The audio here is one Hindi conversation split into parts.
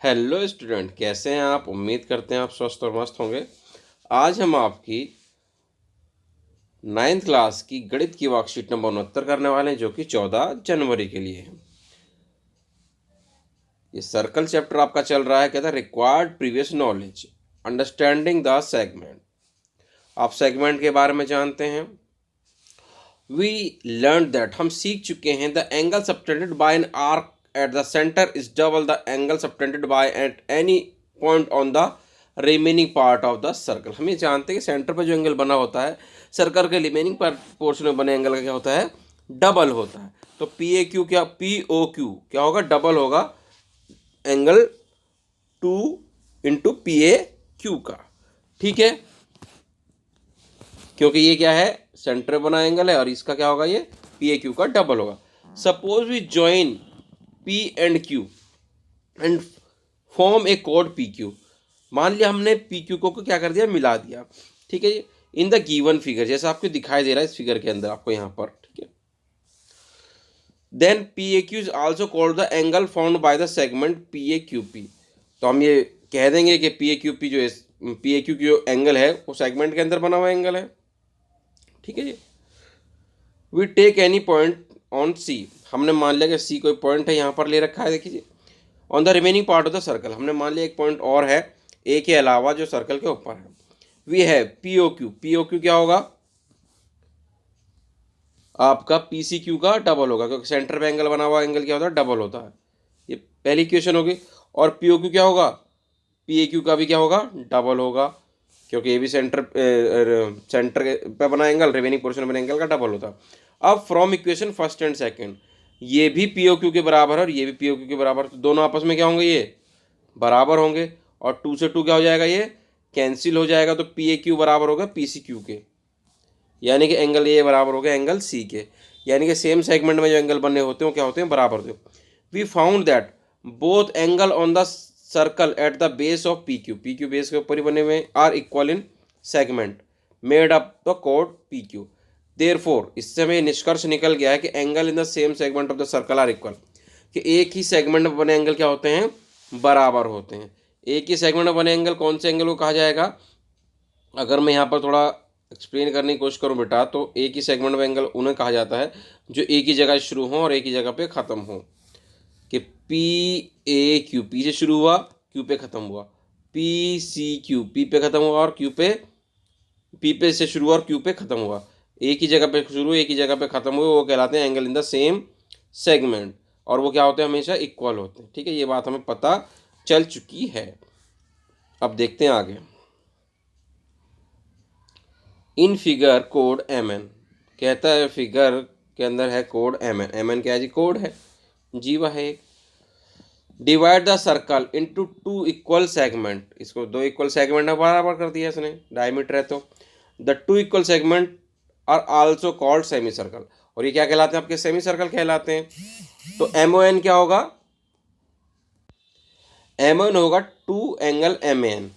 हेलो स्टूडेंट, कैसे हैं आप। उम्मीद करते हैं आप स्वस्थ और मस्त होंगे। आज हम आपकी 9th क्लास की गणित की वर्कशीट नंबर 69 करने वाले हैं, जो कि 14 जनवरी के लिए है। ये सर्कल चैप्टर आपका चल रहा है, कहता है required previous knowledge understanding the segment. आप सेगमेंट के बारे में जानते हैं। वी लर्न दैट, हम सीख चुके हैं, the angle subtended bye an arc at the centre is double the angle subtended by at any point on the remaining part of the circle. हम ये जानते हैं कि सेंटर पर जो एंगल बना होता है, सर्कल के रिमेनिंग पोर्शन में बने एंगल का क्या होता है, डबल होता है। तो पी ए क्यू क्या, पी ओ क्यू क्या होगा, डबल होगा angle 2 into P A Q का। ठीक है, क्योंकि ये क्या है, सेंटर बना एंगल है, और इसका क्या होगा, ये पी ए क्यू का डबल होगा। Suppose we join P and Q and form a कोड पी क्यू। मान लिया हमने पी क्यू को क्या कर दिया, मिला दिया। ठीक है, इन द गिवन फिगर, जैसा आपको दिखाई दे रहा है इस फिगर के अंदर आपको यहाँ पर। ठीक है, then P A Q is also called the angle found by the segment P A Q P. तो हम ये कह देंगे कि पी ए क्यू पी जो पी ए क्यू की जो एंगल है वो सेगमेंट के अंदर बना हुआ एंगल है। ठीक है जी। We take any point on C, हमने मान लिया कि सी कोई पॉइंट है यहाँ पर ले रखा है। देखिए, on the remaining part of the circle, हमने मान लिया एक पॉइंट और है ए के अलावा जो सर्कल के ऊपर है। वी है P O Q, P O Q क्या होगा आपका पी सी क्यू का डबल होगा, क्योंकि सेंटर पे एंगल बना हुआ एंगल क्या होता है, डबल होता है। ये पहली इक्वेशन होगी। और पी ओ क्यू क्या होगा, पी ए क्यू का भी क्या होगा, डबल होगा, क्योंकि ये भी सेंटर पे बना एंगल, रिमेनिंग पोर्शन बना एंगल का डबल होता है। अब from equation first and second, ये भी पी ओ क्यू के बराबर है और ये भी पी ओ क्यू के बराबर, तो दोनों आपस में क्या होंगे, ये बराबर होंगे। और 2 से 2 क्या हो जाएगा, ये कैंसिल हो जाएगा। तो पी ए क्यू बराबर होगा पी सी क्यू के, यानी कि एंगल ए बराबर होगा एंगल सी के। यानी कि सेम सेगमेंट में जो एंगल बने होते हैं वो क्या होते हैं, बराबर होते हैं। We found that both angle on the circle at the base of P Q, P Q base के ऊपर ही बने हुए are equal in segment made up the कोड पी क्यू। देयरफॉर, इससे हमें निष्कर्ष निकल गया है कि angle in the same segment of the circle are equal, कि एक ही सेगमेंट में बने एंगल क्या होते हैं, बराबर होते हैं। एक ही सेगमेंट में बने एंगल कौन से एंगल को कहा जाएगा, अगर मैं यहाँ पर थोड़ा एक्सप्लेन करने की कोशिश करूँ बेटा, तो एक ही सेगमेंट में एंगल उन्हें कहा जाता है जो एक ही जगह शुरू हो और एक ही जगह पे ख़त्म हो। कि पी ए क्यू, पी से शुरू हुआ क्यू पे ख़त्म हुआ, पी सी क्यू पी पे ख़त्म हुआ और क्यू पे, पी पे से शुरू हुआ और क्यू पे ख़त्म हुआ, एक ही जगह पे शुरू एक ही जगह पे ख़त्म हुए, वो कहलाते हैं angle in the same segment. और वो क्या होते हैं, हमेशा इक्वल होते हैं। ठीक है, ये बात हमें पता चल चुकी है। अब देखते हैं आगे। इन फिगर कोड एम एन, कहता है फिगर के अंदर है कोड एम एन। एम एन क्या है जी, कोड है जी, वह है। Divide the circle into 2 equal segment, इसको 2 इक्वल सेगमेंट में बराबर कर दिया इसने, डायमीटर है तो। The 2 equal segment are also called semi circle, और ये क्या कहलाते हैं, आपके सेमी सर्कल कहलाते हैं। तो एम ओ एन क्या होगा, एम ओ एन होगा 2 angle M N.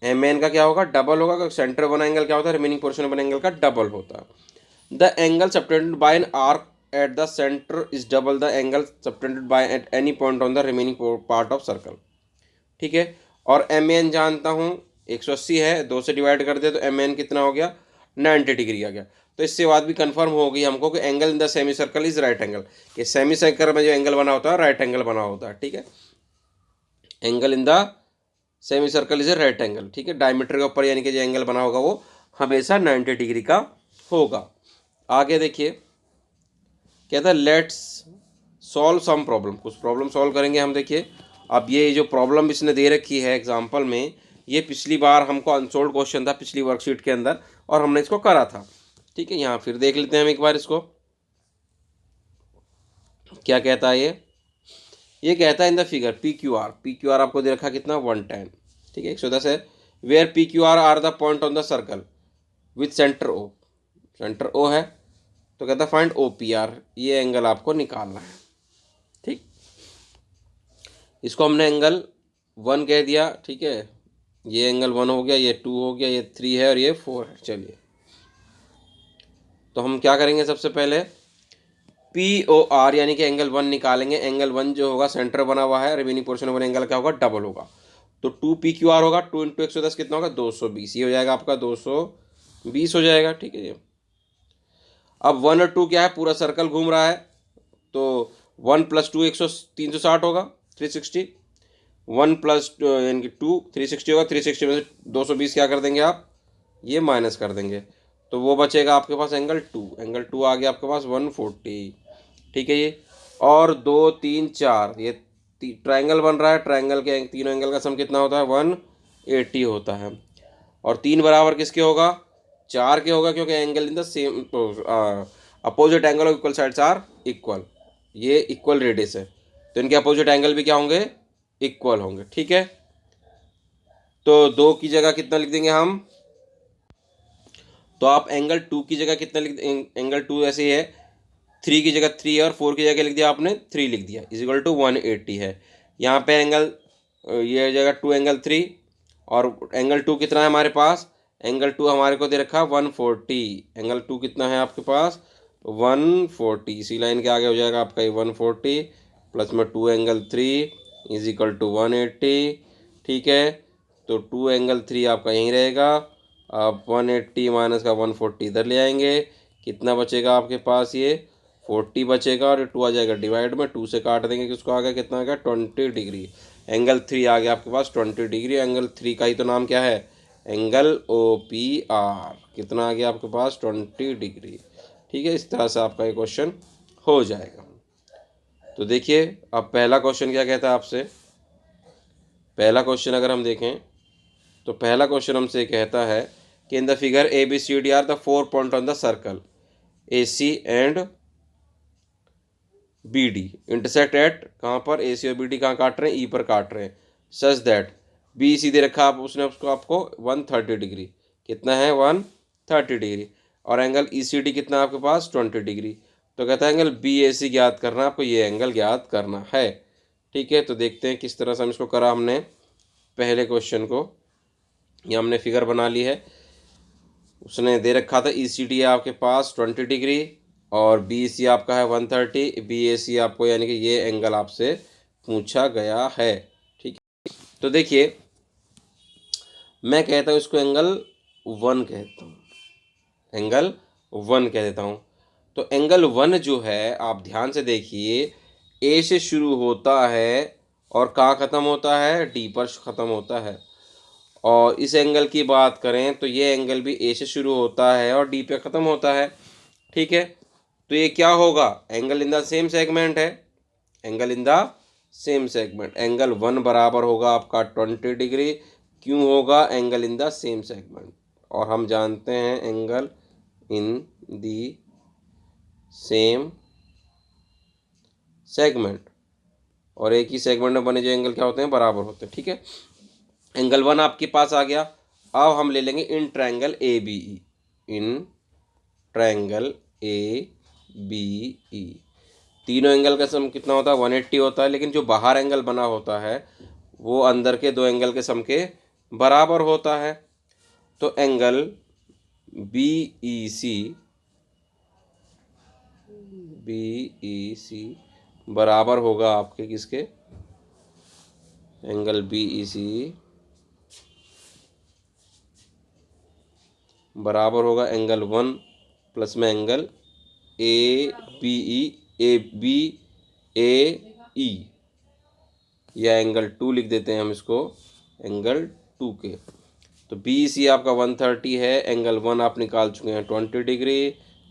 M N का क्या होगा, डबल होगा, क्योंकि सेंटर बना एंगल क्या होता है, रिमेनिंग पोर्शन बना एंगल का डबल होता है। The angle subtended bye an arc at the centre is double the angle subtended by at any point on the remaining part of circle. ठीक है, और एम एन जानता हूँ 180 है, 2 से डिवाइड कर दे तो एम एन कितना हो गया, 90 डिग्री आ गया। तो इससे बात भी कंफर्म हो गई हमको कि angle in the semi circle is right angle, कि सेमी सर्कल में जो एंगल बना होता है राइट एंगल बना होता है। ठीक है, angle in the semi circle is a right angle. ठीक है, डायमीटर के ऊपर यानी कि जो एंगल बना होगा वो हमेशा 90 डिग्री का होगा। आगे देखिए, कहता है लेट्स सॉल्व सम प्रॉब्लम, कुछ प्रॉब्लम सॉल्व करेंगे हम। देखिए, अब ये जो प्रॉब्लम इसने दे रखी है एग्जाम्पल में, ये पिछली बार हमको अनसोल्व क्वेश्चन था पिछली वर्कशीट के अंदर, और हमने इसको करा था। ठीक है, यहाँ फिर देख लेते हैं हम एक बार इसको, क्या कहता है ये कहता है in the figure P Q R आपको दे रखा कितना, 110। ठीक है, 110 है। Where P Q R the point on the circle with centre O, centre O है, तो कहता है फाइंड ओ पी आर, ये एंगल आपको निकालना है। ठीक, इसको हमने एंगल 1 कह दिया। ठीक है, ये एंगल 1 हो गया, ये 2 हो गया, ये 3 है और ये 4 है। चलिए, तो हम क्या करेंगे, सबसे पहले POR यानी कि एंगल 1 निकालेंगे। एंगल 1 जो होगा सेंटर बना हुआ है, रिमेनिंग पोर्शन वन एंगल क्या होगा, डबल होगा। तो 2PQR होगा, 2 इंटू 110 कितना होगा, 220। ये हो जाएगा आपका 220 हो जाएगा, ठीक है। अब 1 और 2 क्या है, पूरा सर्कल घूम रहा है, तो 1 + 2 360 होगा, 360। 1 + यानी कि 2 360 होगा, 360 में से 220 क्या कर देंगे आप, ये माइनस कर देंगे, तो वो बचेगा आपके पास एंगल 2। एंगल 2 आ गया आपके पास 140, ठीक है। ये और 2 3 4 ये ट्रायंगल बन रहा है। ट्रायंगल के तीनों एंगल का सम कितना होता है, 180 होता है। और 3 बराबर किसके होगा, 4 के होगा, क्योंकि angle in the same opposite angle of equal sides are equal. ये इक्वल रेडियस है, तो इनके अपोजिट एंगल भी क्या होंगे, इक्वल होंगे, ठीक है। तो 2 की जगह कितना लिख देंगे हम, तो आप एंगल 2 की जगह कितना लिख, एंगल 2 ऐसे ही है, 3 की जगह 3 है, और 4 की जगह लिख दिया आपने 3 लिख दिया, इज इक्वल टू 180 है। यहाँ पे एंगल ये जगह 2 एंगल 3, और एंगल 2 कितना है हमारे पास, एंगल 2 हमारे को दे रखा है 140। एंगल 2 कितना है आपके पास, 140। इसी लाइन के आगे हो जाएगा आपका ये 140 प्लस में 2 एंगल 3 इज इक्वल टू 180, ठीक है। तो 2 एंगल 3 आपका यहीं रहेगा। आप 180 माइनस का 140 इधर ले आएंगे, कितना बचेगा आपके पास, ये 40 बचेगा, और 2 आ जाएगा डिवाइड में, 2 से काट देंगे, किसको आ गया, कितना आ गया, 20 डिग्री। एंगल 3 आ गया आपके पास 20 डिग्री। एंगल 3 का ही तो नाम क्या है, एंगल OPR। कितना आ गया आपके पास, 20 डिग्री, ठीक है। इस तरह से आपका ये क्वेश्चन हो जाएगा। तो देखिए अब पहला क्वेश्चन क्या कहता है आपसे। पहला क्वेश्चन अगर हम देखें तो पहला क्वेश्चन हमसे कहता है कि in the figure ABCD are the 4 point on the circle AC and BD intersect at, कहाँ पर, AC और BD कहाँ काट रहे हैं, E पर काट रहे हैं, सच दैट BC दे रखा आप उसने उसको आपको 130 डिग्री, कितना है 130 डिग्री, और एंगल ECD कितना आपके पास 20 डिग्री। तो कहता है एंगल BAC ज्ञात करना है आपको, ये एंगल ज्ञात करना है, ठीक है। तो देखते हैं किस तरह से हम इसको करा। हमने पहले क्वेश्चन को, ये हमने फिगर बना ली है, उसने दे रखा था ECD है आपके पास 20 डिग्री और BC आपका है 130, BAC आपको यानी कि ये एंगल आपसे पूछा गया है, ठीक है। तो देखिए मैं कहता हूँ इसको एंगल 1 कहता हूँ, एंगल 1 कह देता हूँ। तो एंगल 1 जो है आप ध्यान से देखिए, A से शुरू होता है और कहाँ ख़त्म होता है, D पर ख़त्म होता है। और इस एंगल की बात करें तो ये एंगल भी A से शुरू होता है और D पे ख़त्म होता है, ठीक है। तो ये क्या होगा, angle in the same segment है, angle in the same segment. Angle 1 बराबर होगा आपका 20 डिग्री, क्यों होगा, angle in the same segment. और हम जानते हैं angle in the same segment, और एक ही सेगमेंट में बने जो एंगल क्या होते हैं, बराबर होते हैं, ठीक है। एंगल 1 आपके पास आ गया। अब हम ले लेंगे in triangle ABE, in triangle ABE तीनों एंगल का सम कितना होता है, 180 होता है, लेकिन जो बाहर एंगल बना होता है वो अंदर के दो एंगल के सम के बराबर होता है। तो एंगल BEC बराबर होगा आपके किसके, एंगल BEC बराबर होगा एंगल 1 प्लस में एंगल ABE या एंगल 2 लिख देते हैं हम इसको, एंगल 2 के। तो BEC आपका 130 है, एंगल 1 आप निकाल चुके हैं 20 डिग्री,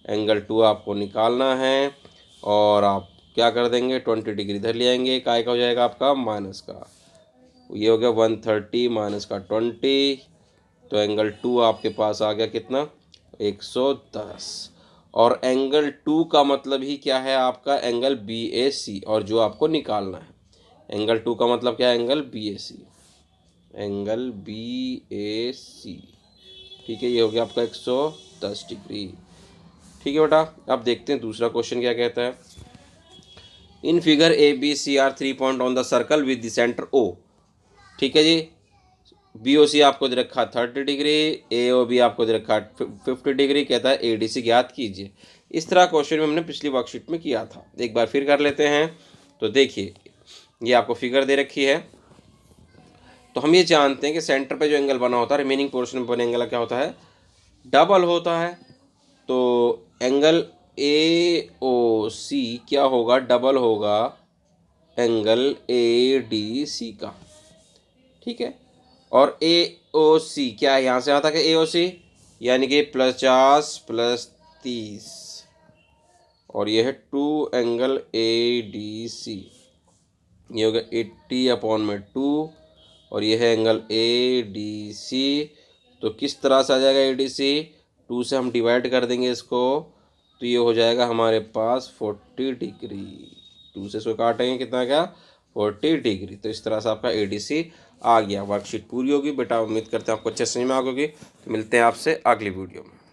एंगल 2 आपको निकालना है, और आप क्या कर देंगे, 20 डिग्री इधर ले आएंगे, काय का हो जाएगा आपका माइनस का, ये हो गया 130 माइनस का 20, तो एंगल 2 आपके पास आ गया कितना, 110। और एंगल 2 का मतलब ही क्या है आपका, एंगल BAC, और जो आपको निकालना है एंगल 2 का मतलब क्या है, एंगल BAC, एंगल BAC, ठीक है। ये हो गया आपका 110 डिग्री, ठीक है बेटा। अब देखते हैं दूसरा क्वेश्चन क्या कहता है। In figure ABC are 3 point on the circle with the centre O, ठीक है जी। BOC आपको दे रखा 30 डिग्री, AOB आपको दे रखा 50 डिग्री, कहता है ADC ज्ञात कीजिए। इस तरह क्वेश्चन में हमने पिछली वर्कशीट में किया था। एक बार फिर कर लेते हैं। तो देखिए, ये आपको फिगर दे रखी है। तो हम ये जानते हैं कि सेंटर पे जो एंगल बना होता है, रिमेनिंग पोर्शन में बने एंगल क्या होता है, डबल होता है। तो एंगल ए ओ सी क्या होगा, डबल होगा एंगल ए डी सी का, ठीक है। और ए ओ सी क्या है, यहाँ से आता है ए ओ सी, यानी कि 50 + 30, और ये है 2 एंगल ए डी सी, ये हो गया 80/2, और ये है एंगल ए डी सी। तो किस तरह से आ जाएगा ए डी सी, 2 से हम डिवाइड कर देंगे इसको, तो ये हो जाएगा हमारे पास 40 डिग्री। 2 से इसको काटेंगे, कितना आ गया, 40 डिग्री। तो इस तरह से आपका ए डी सी आ गया। वर्कशीट पूरी होगी बेटा, उम्मीद करते हैं आपको अच्छे समझ में आ गई। तो मिलते हैं आपसे अगली वीडियो में।